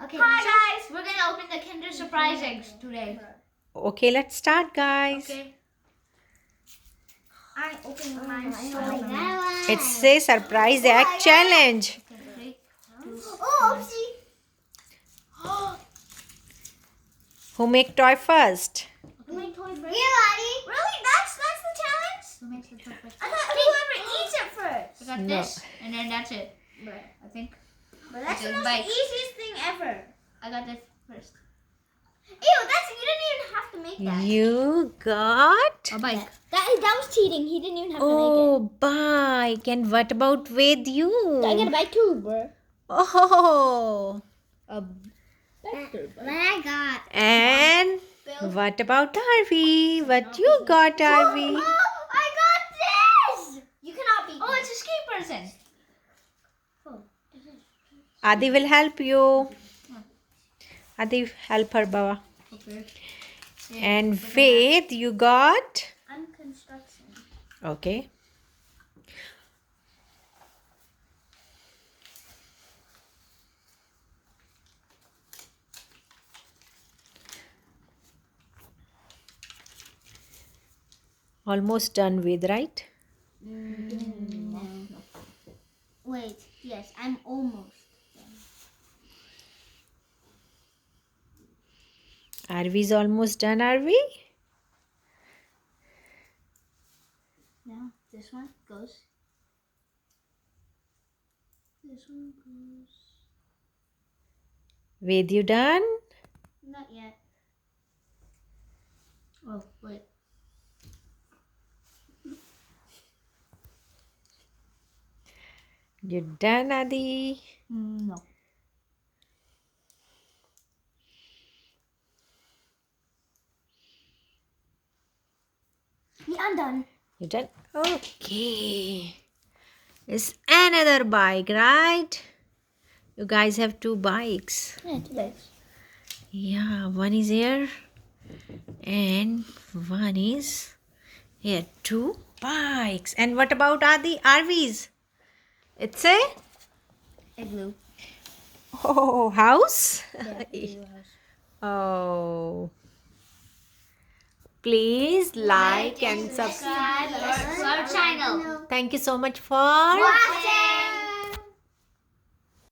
Okay. Hi guys, we're gonna open the Kinder Surprise eggs today. Okay, let's start, guys. Okay. I'm opening mine. It's a surprise egg challenge. Okay. 3, 2. Oh, oopsie. Who make toy first? Make toy first. Yeah, Aadee. Really? That's the challenge? Who makes the toy first? I thought whoever eats it first. I got No. this, and then that's it. I think. But that's the Okay, most bite. easiest thing ever. I got this first. Ew, you didn't even have to make that. You got? A bike. That was cheating. He didn't even have Oh, bike. And what about with you? to make it. I got a bite too, bro. Oh. A What I got. And what about Aarvee? What you got, Aarvee? Oh, I got this. You cannot beat Oh, it's a ski person. Aadee will help you. Aadee, help her, Baba. Okay. And Faith, you got? I'm construction. Okay. Almost done with, right? Wait, yes, I'm almost. Aarvee's almost done, Aarvee? Now, this one goes. This one goes. Ved, you done? Not yet. Oh, wait. You done, Aadee? No. Yeah, I'm done. You done? Okay. It's another bike, right? You guys have 2 bikes. Yeah, 2 bites. Yeah, one is here and one is here. 2 bikes. And what about Aadee? Aarvee's? It's a Igloo. house? Yeah, igloo house. Oh. Please like and subscribe. Subscribe to our channel. Thank you so much for Watching!